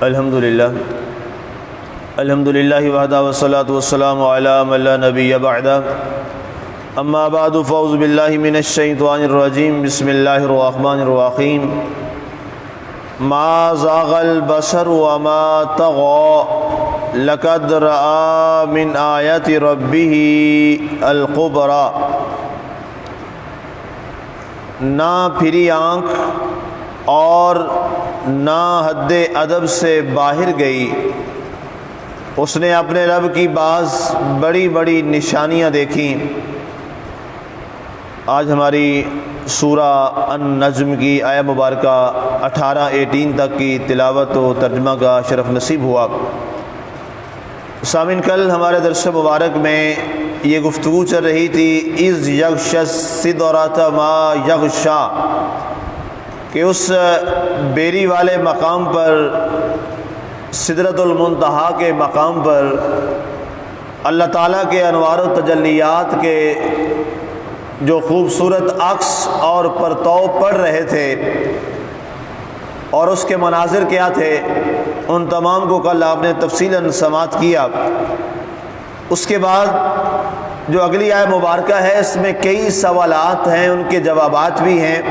الحمدللہ وحدہ والصلاة والسلام علی من لا نبی بعدہ اما بعد فاعوذ باللہ من الشیطان الرجیم بسم اللہ الرحمن الرحیم ما زاغ البصر وما طغى لقد رأى من آیات ربہ الکبریٰ۔ نہ پھری آنکھ اور نہ حد ادب سے باہر گئی، اس نے اپنے رب کی بعض بڑی بڑی نشانیاں دیکھیں۔ آج ہماری سورہ النجم کی آیہ مبارکہ 18 تک کی تلاوت و ترجمہ کا شرف نصیب ہوا۔ سامعین، کل ہمارے درس مبارک میں یہ گفتگو چل رہی تھی اذ یغشی السدرۃ ما یغشی، کہ اس بیری والے مقام پر، سدرۃ المنتہا کے مقام پر اللہ تعالیٰ کے انوار و تجلیات کے جو خوبصورت عکس اور پرتو پڑ رہے تھے اور اس کے مناظر کیا تھے، ان تمام کو کل آپ نے تفصیلاً سماعت کیا۔ اس کے بعد جو اگلی آیہ مبارکہ ہے، اس میں کئی سوالات ہیں، ان کے جوابات بھی ہیں،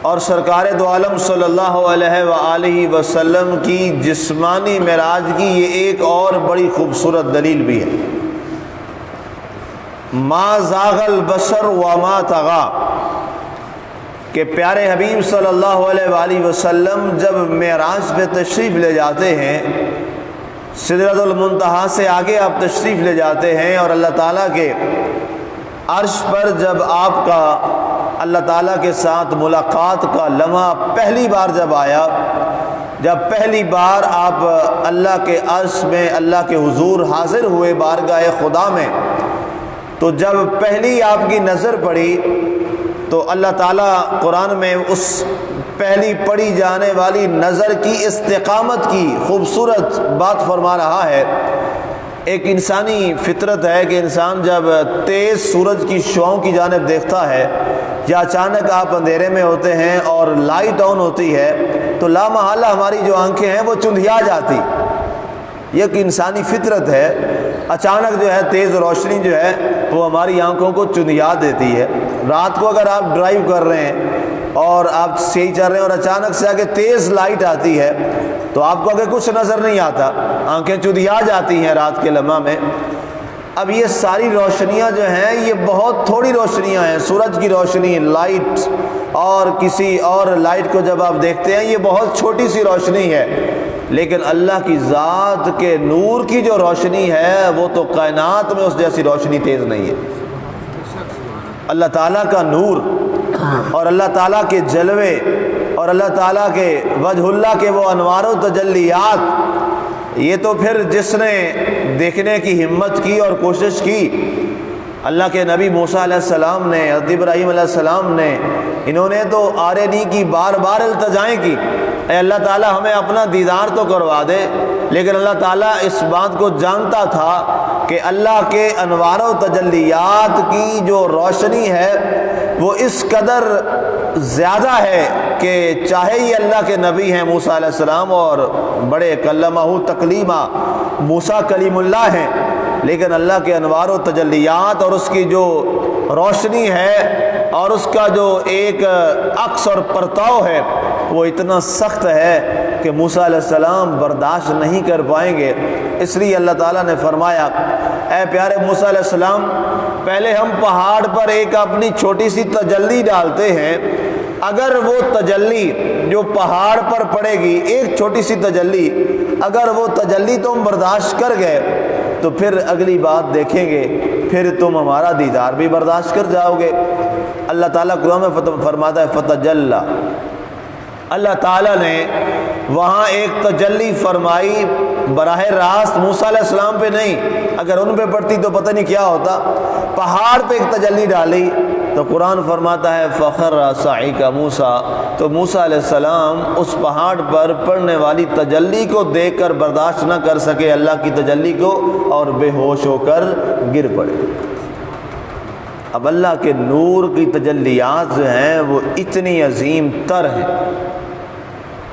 اور سرکار دو عالم صلی اللہ علیہ وآلہ وسلم کی جسمانی معراج کی یہ ایک اور بڑی خوبصورت دلیل بھی ہے۔ ما زاغ البصر وما طغى، کہ پیارے حبیب صلی اللہ علیہ وآلہ وسلم جب معراج پہ تشریف لے جاتے ہیں، سدرۃ المنتہا سے آگے آپ تشریف لے جاتے ہیں، اور اللہ تعالیٰ کے عرش پر جب آپ کا اللہ تعالیٰ کے ساتھ ملاقات کا لمحہ پہلی بار جب آیا، جب پہلی بار آپ اللہ کے عرش میں، اللہ کے حضور حاضر ہوئے بارگاہ خدا میں، تو جب پہلی آپ کی نظر پڑی تو اللہ تعالیٰ قرآن میں اس پہلی پڑی جانے والی نظر کی استقامت کی خوبصورت بات فرما رہا ہے۔ ایک انسانی فطرت ہے کہ انسان جب تیز سورج کی شعاؤں کی جانب دیکھتا ہے، یا اچانک آپ اندھیرے میں ہوتے ہیں اور لائٹ آن ہوتی ہے، تو لا محالہ ہماری جو آنکھیں ہیں وہ چندھیا جاتی۔ یہ ایک انسانی فطرت ہے، اچانک جو ہے تیز روشنی جو ہے وہ ہماری آنکھوں کو چندھیا دیتی ہے۔ رات کو اگر آپ ڈرائیو کر رہے ہیں اور آپ صحیح چل رہے ہیں اور اچانک سے آگے تیز لائٹ آتی ہے تو آپ کو آگے کچھ نظر نہیں آتا، آنکھیں چندھیا جاتی ہیں رات کے لمحہ میں۔ اب یہ ساری روشنیاں جو ہیں یہ بہت تھوڑی روشنیاں ہیں، سورج کی روشنی، لائٹ اور کسی اور لائٹ کو جب آپ دیکھتے ہیں یہ بہت چھوٹی سی روشنی ہے، لیکن اللہ کی ذات کے نور کی جو روشنی ہے وہ تو کائنات میں اس جیسی روشنی تیز نہیں ہے۔ اللہ تعالیٰ کا نور اور اللہ تعالیٰ کے جلوے اور اللہ تعالیٰ کے وجہ اللہ کے وہ انوار و تجلیات، یہ تو پھر جس نے دیکھنے کی ہمت کی اور کوشش کی، اللہ کے نبی موسیٰ علیہ السلام نے، حضرت ابراہیم علیہ السلام نے، انہوں نے تو آرینی کی بار بار التجائیں کی، اے اللہ تعالیٰ ہمیں اپنا دیدار تو کروا دے، لیکن اللہ تعالیٰ اس بات کو جانتا تھا کہ اللہ کے انوار و تجلیات کی جو روشنی ہے وہ اس قدر زیادہ ہے کہ چاہے یہ اللہ کے نبی ہیں موسیٰ علیہ السلام اور بڑے کلمہ تکلیمہ موسیٰ کلیم اللہ ہیں، لیکن اللہ کے انوار و تجلیات اور اس کی جو روشنی ہے اور اس کا جو ایک عکس اور پرتاؤ ہے وہ اتنا سخت ہے کہ موسیٰ علیہ السلام برداشت نہیں کر پائیں گے۔ اس لیے اللہ تعالیٰ نے فرمایا، اے پیارے موسیٰ علیہ السلام، پہلے ہم پہاڑ پر ایک اپنی چھوٹی سی تجلی ڈالتے ہیں، اگر وہ تجلی جو پہاڑ پر پڑے گی، ایک چھوٹی سی تجلی، اگر وہ تجلی تم برداشت کر گئے تو پھر اگلی بات دیکھیں گے، پھر تم ہمارا دیدار بھی برداشت کر جاؤ گے۔ اللہ تعالیٰ قرآن میں فرماتا ہے فتجلی، اللہ تعالیٰ نے وہاں ایک تجلی فرمائی براہ راست موسیٰ علیہ السلام پہ نہیں، اگر ان پہ پڑتی تو پتہ نہیں کیا ہوتا، پہاڑ پہ ایک تجلی ڈالی تو قرآن فرماتا ہے فخر صعق موسیٰ، تو موسیٰ علیہ السلام اس پہاڑ پر پڑنے والی تجلی کو دیکھ کر برداشت نہ کر سکے، اللہ کی تجلی کو، اور بے ہوش ہو کر گر پڑے۔ اب اللہ کے نور کی تجلیات جو ہیں وہ اتنی عظیم تر ہیں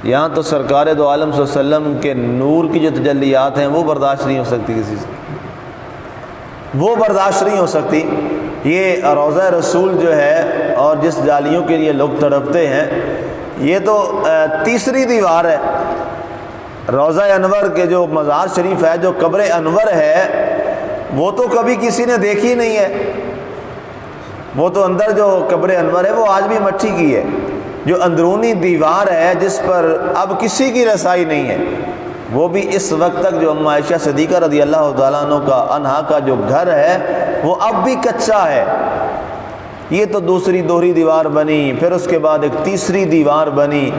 یہاں تو سرکار دو عالم صلی اللہ علیہ وسلم کے نور کی جو تجلیات ہیں وہ برداشت نہیں ہو سکتی کسی سے، وہ برداشت نہیں ہو سکتی۔ یہ روضہ رسول جو ہے اور جس جالیوں کے لیے لوگ تڑپتے ہیں، یہ تو تیسری دیوار ہے۔ روضہ انور کے جو مزار شریف ہے، جو قبر انور ہے، وہ تو کبھی کسی نے دیکھی نہیں ہے۔ وہ تو اندر جو قبر انور ہے وہ آج بھی مٹی کی ہے۔ جو اندرونی دیوار ہے جس پر اب کسی کی رسائی نہیں ہے، وہ بھی اس وقت تک جو ام عائشہ صدیقہ رضی اللہ تعالیٰ عنہا کا جو گھر ہے وہ اب بھی کچا ہے۔ یہ تو دوسری دوہری دیوار بنی، پھر اس کے بعد ایک تیسری دیوار بنی،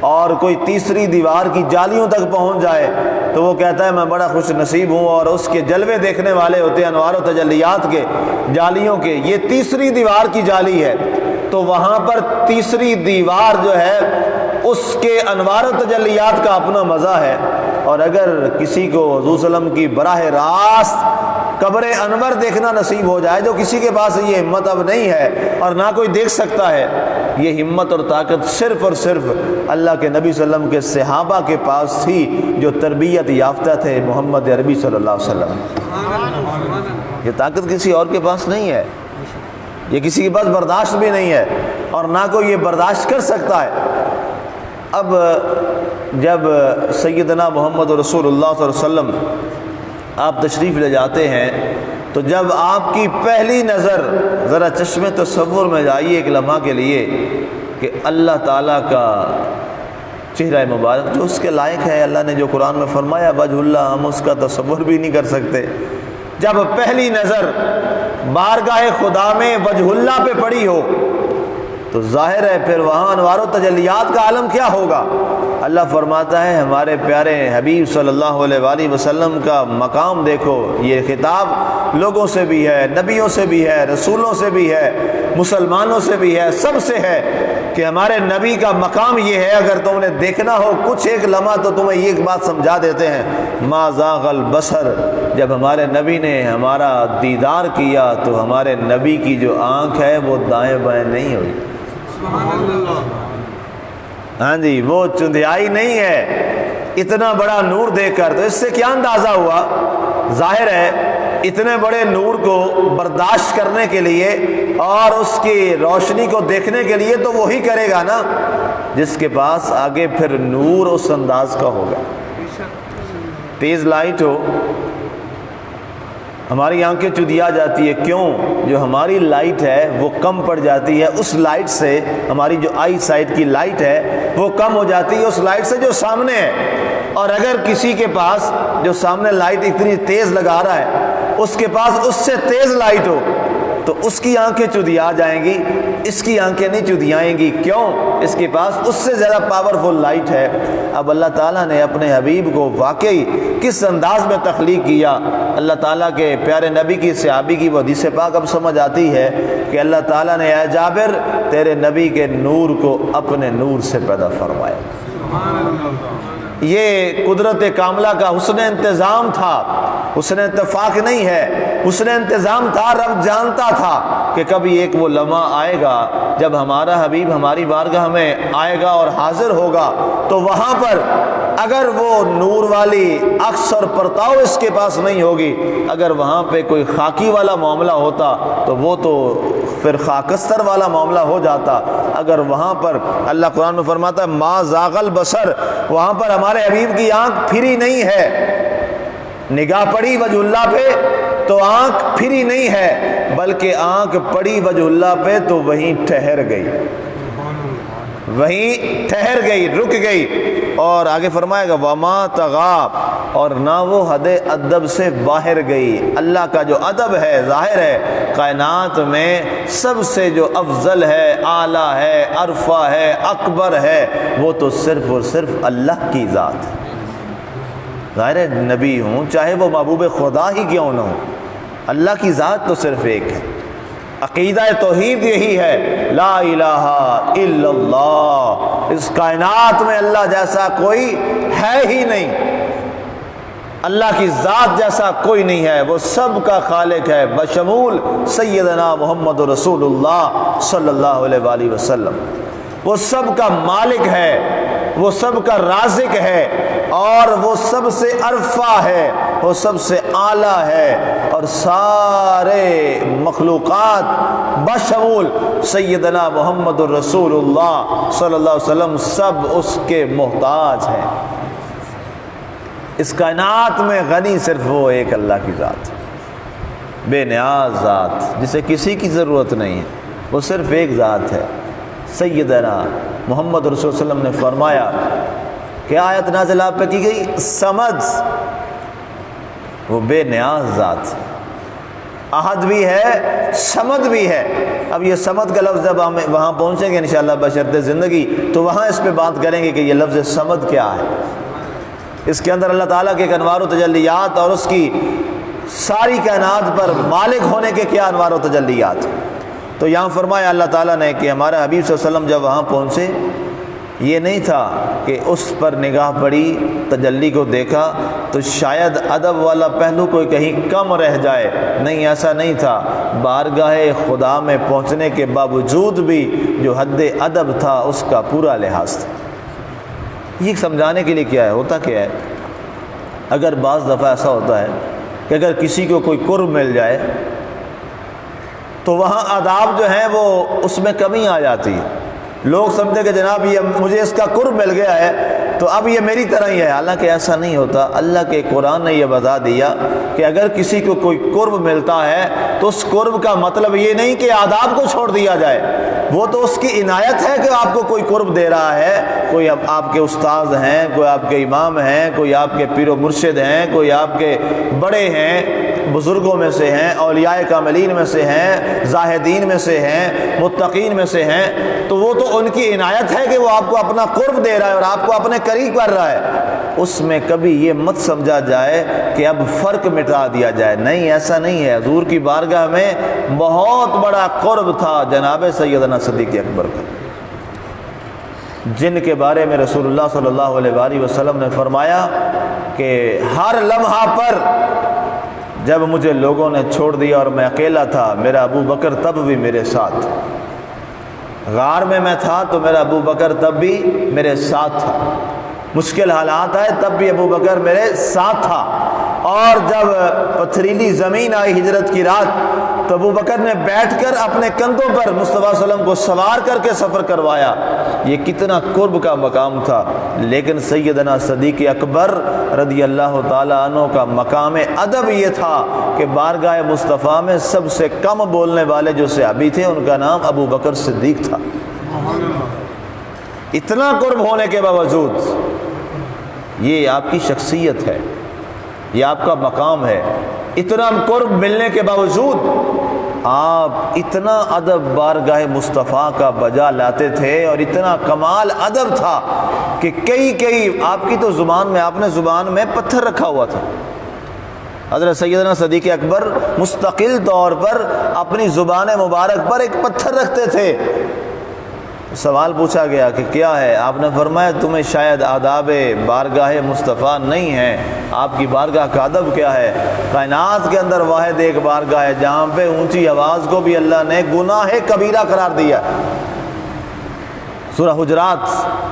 اور کوئی تیسری دیوار کی جالیوں تک پہنچ جائے تو وہ کہتا ہے میں بڑا خوش نصیب ہوں، اور اس کے جلوے دیکھنے والے ہوتے ہیں انوار و تجلیات کے، جالیوں کے۔ یہ تیسری دیوار کی جالی ہے، تو وہاں پر تیسری دیوار جو ہے اس کے انوار و تجلیات کا اپنا مزہ ہے۔ اور اگر کسی کو حضور صلی اللہ علیہ وسلم کی براہ راست قبر انور دیکھنا نصیب ہو جائے، جو کسی کے پاس یہ ہمت اب نہیں ہے اور نہ کوئی دیکھ سکتا ہے، یہ ہمت اور طاقت صرف اور صرف اللہ کے نبی صلی اللہ علیہ وسلم کے صحابہ کے پاس تھی، جو تربیت یافتہ تھے محمد عربی صلی اللہ علیہ وسلم۔ یہ طاقت کسی اور کے پاس نہیں ہے، یہ کسی کے پاس برداشت بھی نہیں ہے، اور نہ کوئی یہ برداشت کر سکتا ہے۔ اب جب سیدنا محمد رسول اللہ صلی اللہ علیہ وسلم آپ تشریف لے جاتے ہیں، تو جب آپ کی پہلی نظر، ذرا چشم تصور میں جائیے ایک لمحہ کے لیے، کہ اللہ تعالیٰ کا چہرہ مبارک جو اس کے لائق ہے، اللہ نے جو قرآن میں فرمایا وجہ اللہ، ہم اس کا تصور بھی نہیں کر سکتے۔ جب پہلی نظر بارگاہ خدا میں وجہ اللہ پہ پڑی ہو تو ظاہر ہے پھر وہاں انوار و تجلیات کا عالم کیا ہوگا۔ اللہ فرماتا ہے ہمارے پیارے حبیب صلی اللہ علیہ وآلہ وسلم کا مقام دیکھو۔ یہ خطاب لوگوں سے بھی ہے، نبیوں سے بھی ہے، رسولوں سے بھی ہے، مسلمانوں سے بھی ہے، سب سے ہے کہ ہمارے نبی کا مقام یہ ہے۔ اگر تم نے دیکھنا ہو کچھ ایک لمحہ تو تمہیں یہ بات سمجھا دیتے ہیں، ما زاغ البصر۔ جب ہمارے نبی نے ہمارا دیدار کیا تو ہمارے نبی کی جو آنکھ ہے وہ دائیں بائیں نہیں ہوئی۔ ہاں جی، وہ چندیائی نہیں ہے اتنا بڑا نور دیکھ کر۔ تو اس سے کیا اندازہ ہوا؟ ظاہر ہے اتنے بڑے نور کو برداشت کرنے کے لیے اور اس کی روشنی کو دیکھنے کے لیے تو وہی کرے گا نا جس کے پاس آگے پھر نور اس انداز کا ہوگا۔ تیز لائٹ ہو، ہماری آنکھیں چدیا جاتی ہے، کیوں؟ جو ہماری لائٹ ہے وہ کم پڑ جاتی ہے، اس لائٹ سے ہماری جو آئی سائٹ کی لائٹ ہے وہ کم ہو جاتی ہے اس لائٹ سے جو سامنے ہے۔ اور اگر کسی کے پاس جو سامنے لائٹ اتنی تیز لگا رہا ہے اس کے پاس اس سے تیز لائٹ ہو تو اس کی آنکھیں چدیا جائیں گی، اس کی آنکھیں نہیں چدیائیں گی، کیوں؟ اس کے پاس اس سے زیادہ پاورفل لائٹ ہے۔ اب اللہ تعالیٰ نے اپنے حبیب کو واقعی کس انداز میں تخلیق کیا، اللہ تعالیٰ کے پیارے نبی کی صحابی کی وہ حدیث پاک اب سمجھ آتی ہے کہ اللہ تعالیٰ نے اے جابر تیرے نبی کے نور کو اپنے نور سے پیدا فرمایا۔ یہ قدرت کاملہ کا حسن انتظام تھا، حسن اتفاق نہیں ہے، حسن انتظام تھا۔ رب جانتا تھا کہ کبھی ایک وہ لمحہ آئے گا جب ہمارا حبیب ہماری بارگاہ میں آئے گا اور حاضر ہوگا، تو وہاں پر اگر وہ نور والی عکس اور پرتاؤ اس کے پاس نہیں ہوگی، اگر وہاں پہ کوئی خاکی والا معاملہ ہوتا تو وہ تو پھر خاکستر والا معاملہ ہو جاتا۔ اگر وہاں پر اللہ قرآن میں فرماتا ہے ما زاغ البصر، وہاں پر ہمارے حبیب کی آنکھ پھری نہیں ہے، نگاہ پڑی وجہ اللہ پہ تو آنکھ پھری نہیں ہے، بلکہ آنکھ پڑی وجہ اللہ پہ تو وہیں ٹھہر گئی، وہیں ٹھہر گئی، رک گئی۔ اور آگے فرمائے گا وما طغى، اور نہ وہ حد ادب سے باہر گئی۔ اللہ کا جو ادب ہے ظاہر ہے کائنات میں سب سے جو افضل ہے، اعلیٰ ہے، ارفع ہے، اکبر ہے، وہ تو صرف اور صرف اللہ کی ذات ہے۔ ظاہر ہے نبی ہوں چاہے وہ محبوب خدا ہی کیوں نہ ہو، اللہ کی ذات تو صرف ایک ہے۔ عقیدہ توحید یہی ہے، لا الہ الا اللہ، اس کائنات میں اللہ جیسا کوئی ہے ہی نہیں، اللہ کی ذات جیسا کوئی نہیں ہے، وہ سب کا خالق ہے بشمول سیدنا محمد رسول اللہ صلی اللہ علیہ وآلہ وسلم، وہ سب کا مالک ہے۔ وہ سب کا رازق ہے اور وہ سب سے عرفہ ہے، وہ سب سے اعلیٰ ہے، اور سارے مخلوقات بشمول سیدنا محمد الرسول اللہ صلی اللہ علیہ وسلم سب اس کے محتاج ہیں۔ اس کائنات میں غنی صرف وہ ایک اللہ کی ذات، بے نیاز ذات جسے کسی کی ضرورت نہیں ہے، وہ صرف ایک ذات ہے۔ سیدنا محمد رسول اللہ علیہ وسلم نے فرمایا کہ آیت نازل آپ پہ کی گئی، سمد وہ بے نیاز ذات، احد بھی ہے، سمد بھی ہے۔ اب یہ سمد کا لفظ جب ہم وہاں پہنچیں گے انشاءاللہ بشرط زندگی تو وہاں اس پہ بات کریں گے کہ یہ لفظ سمد کیا ہے۔ اس کے اندر اللہ تعالیٰ کے انوار و تجلیات اور اس کی ساری کائنات پر مالک ہونے کے کیا انوار و تجلیات۔ تو یہاں فرمایا اللہ تعالیٰ نے کہ ہمارا حبیب صلی اللہ علیہ وسلم جب وہاں پہنچے، یہ نہیں تھا کہ اس پر نگاہ پڑی، تجلی کو دیکھا تو شاید ادب والا پہلو کوئی کہیں کم رہ جائے، نہیں، ایسا نہیں تھا۔ بارگاہ خدا میں پہنچنے کے باوجود بھی جو حد ادب تھا اس کا پورا لحاظ تھا۔ یہ سمجھانے کے لیے کیا ہے، ہوتا کیا ہے، اگر بعض دفعہ ایسا ہوتا ہے کہ اگر کسی کو کوئی قرب مل جائے تو وہاں آداب جو ہیں وہ اس میں کمی آ جاتی ہے۔ لوگ سمجھتے کہ جناب یہ مجھے اس کا قرب مل گیا ہے تو اب یہ میری طرح ہی ہے، حالانکہ ایسا نہیں ہوتا۔ اللہ کے قرآن نے یہ بتا دیا کہ اگر کسی کو کوئی قرب ملتا ہے تو اس قرب کا مطلب یہ نہیں کہ آداب کو چھوڑ دیا جائے، وہ تو اس کی عنایت ہے کہ آپ کو کوئی قرب دے رہا ہے۔ کوئی آپ کے استاذ ہیں، کوئی آپ کے امام ہیں، کوئی آپ کے پیر و مرشد ہیں، کوئی آپ کے بڑے ہیں، بزرگوں میں سے ہیں، اولیاء کاملین میں سے ہیں، زاہدین میں سے ہیں، متقین میں سے ہیں، تو وہ تو ان کی عنایت ہے کہ وہ آپ کو اپنا قرب دے رہا ہے اور آپ کو اپنے قریب کر رہا ہے۔ اس میں کبھی یہ مت سمجھا جائے کہ اب فرق مٹا دیا جائے، نہیں، ایسا نہیں ہے۔ حضور کی بارگاہ میں بہت بڑا قرب تھا جناب سیدنا صدیق اکبر کا، جن کے بارے میں رسول اللہ صلی اللہ علیہ وآلہ وسلم نے فرمایا کہ ہر لمحہ پر جب مجھے لوگوں نے چھوڑ دیا اور میں اکیلا تھا، میرا ابو بکر تب بھی میرے ساتھ، غار میں تھا تو میرا ابو بکر تب بھی میرے ساتھ تھا، مشکل حالات آئے تب بھی ابو بکر میرے ساتھ تھا، اور جب پتھریلی زمین آئی ہجرت کی رات تو ابو بکر نے بیٹھ کر اپنے کندھوں پر مصطفیٰ صلی اللہ علیہ وسلم کو سوار کر کے سفر کروایا۔ یہ کتنا قرب کا مقام تھا۔ لیکن سیدنا صدیق اکبر رضی اللہ تعالیٰ عنہ کا مقام ادب یہ تھا کہ بارگاہ مصطفیٰ میں سب سے کم بولنے والے جو صحابی تھے ان کا نام ابو بکر صدیق تھا۔ اتنا قرب ہونے کے باوجود یہ آپ کی شخصیت ہے، یہ آپ کا مقام ہے، اتنا قرب ملنے کے باوجود آپ اتنا ادب بارگاہ مصطفیٰ کا بجا لاتے تھے اور اتنا کمال ادب تھا کہ کئی آپ کی تو زبان میں، آپ نے زبان میں پتھر رکھا ہوا تھا۔ حضرت سیدنا صدیق اکبر مستقل طور پر اپنی زبان مبارک پر ایک پتھر رکھتے تھے۔ سوال پوچھا گیا کہ کیا ہے، آپ نے فرمایا تمہیں شاید آداب بارگاہ مصطفیٰ نہیں ہے، آپ کی بارگاہ کا ادب کیا ہے؟ کائنات کے اندر واحد ایک بارگاہ ہے جہاں پہ اونچی آواز کو بھی اللہ نے گناہ کبیرہ قرار دیا۔ سورہ حجرات،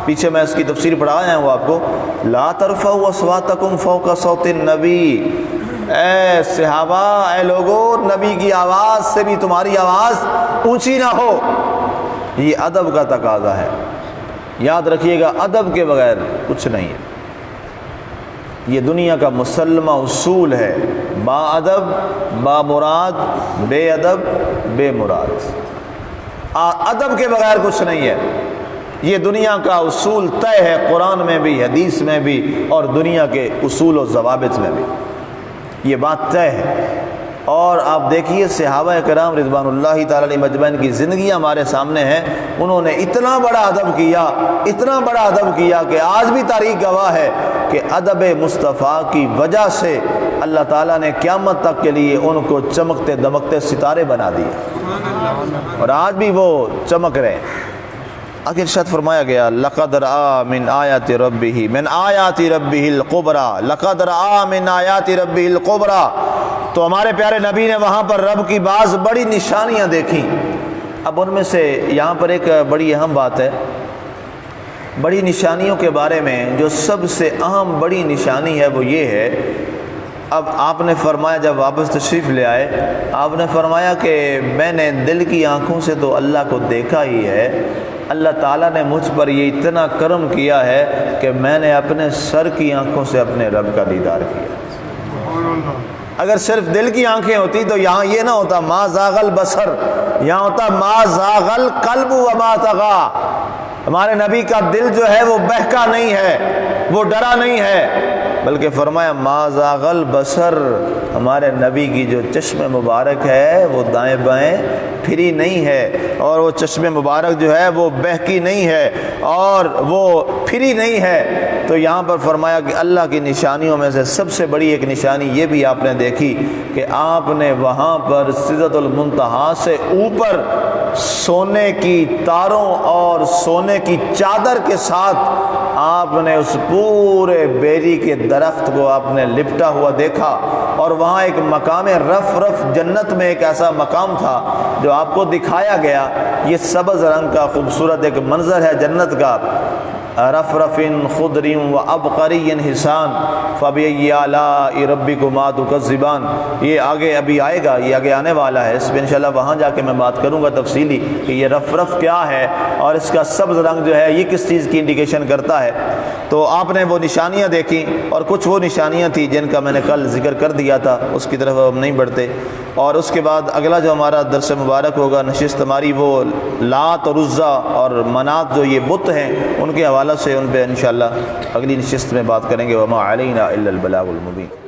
پیچھے میں اس کی تفسیر پڑھایا ہوں آپ کو، لا ترفعوا اصواتکم فوق صوت النبی، اے صحابہ، اے لوگو، نبی کی آواز سے بھی تمہاری آواز اونچی نہ ہو۔ یہ ادب کا تقاضا ہے، یاد رکھیے گا، ادب کے بغیر کچھ نہیں ہے۔ یہ دنیا کا مسلمہ اصول ہے، با ادب با مراد، بے ادب بے مراد، ادب کے بغیر کچھ نہیں ہے۔ یہ دنیا کا اصول طے ہے، قرآن میں بھی، حدیث میں بھی، اور دنیا کے اصول و ضوابط میں بھی یہ بات طے ہے۔ اور آپ دیکھیے صحابہ کرام رضوان اللہ تعالی علیہ مجمعین کی زندگیاں ہمارے سامنے ہیں، انہوں نے اتنا بڑا ادب کیا، اتنا بڑا ادب کیا کہ آج بھی تاریخ گواہ ہے کہ ادب مصطفیٰ کی وجہ سے اللہ تعالیٰ نے قیامت تک کے لیے ان کو چمکتے دمکتے ستارے بنا دیے، اور آج بھی وہ چمک رہے ہیں۔ آگے ارشاد فرمایا گیا، لقد رأى من آیات ربہ، من آیات ربہ القبریٰ، لقد رأى من آیات ربہ القبریٰ، تو ہمارے پیارے نبی نے وہاں پر رب کی بعض بڑی نشانیاں دیکھیں۔ اب ان میں سے یہاں پر ایک بڑی اہم بات ہے بڑی نشانیوں کے بارے میں جو سب سے اہم بڑی نشانی ہے وہ یہ ہے، اب آپ نے فرمایا جب واپس تشریف لے آئے، آپ نے فرمایا کہ میں نے دل کی آنکھوں سے تو اللہ کو دیکھا ہی ہے، اللہ تعالیٰ نے مجھ پر یہ اتنا کرم کیا ہے کہ میں نے اپنے سر کی آنکھوں سے اپنے رب کا دیدار کیا۔ اگر صرف دل کی آنکھیں ہوتی تو یہاں یہ نہ ہوتا ما زاغ البصر، یہاں ہوتا ما زاغ القلب وما طغى۔ ہمارے نبی کا دل جو ہے وہ بہکا نہیں ہے، وہ ڈرا نہیں ہے، بلکہ فرمایا ما زاغ البصر، ہمارے نبی کی جو چشم مبارک ہے وہ دائیں بائیں پھری نہیں ہے، اور وہ چشم مبارک جو ہے وہ بہکی نہیں ہے اور وہ پھری نہیں ہے۔ تو یہاں پر فرمایا کہ اللہ کی نشانیوں میں سے سب سے بڑی ایک نشانی یہ بھی آپ نے دیکھی کہ آپ نے وہاں پر سدرۃ المنتہا سے اوپر سونے کی تاروں اور سونے کی چادر کے ساتھ آپ نے اس پورے بیری کے درخت کو آپ نے لپٹا ہوا دیکھا، اور وہاں ایک مقام رف جنت میں ایک ایسا مقام تھا جو آپ کو دکھایا گیا۔ یہ سبز رنگ کا خوبصورت ایک منظر ہے جنت کا، رف خضر و ابقری حسان فبأي آلاء ربكما تكذبان۔ یہ آگے ابھی آئے گا، یہ آگے آنے والا ہے، اس میں انشاءاللہ وہاں جا کے میں بات کروں گا تفصیلی کہ یہ رف کیا ہے اور اس کا سبز رنگ جو ہے یہ کس چیز کی انڈیکیشن کرتا ہے۔ تو آپ نے وہ نشانیاں دیکھی، اور کچھ وہ نشانیاں تھیں جن کا میں نے کل ذکر کر دیا تھا، اس کی طرف ہم نہیں بڑھتے۔ اور اس کے بعد اگلا جو ہمارا درس مبارک ہوگا، نشست ہماری، وہ لات اور عزا اور منات جو یہ بت ہیں ان کے حوالے سے ان پہ انشاءاللہ اگلی نشست میں بات کریں گے۔ وما علینا الا البلاغ المبین۔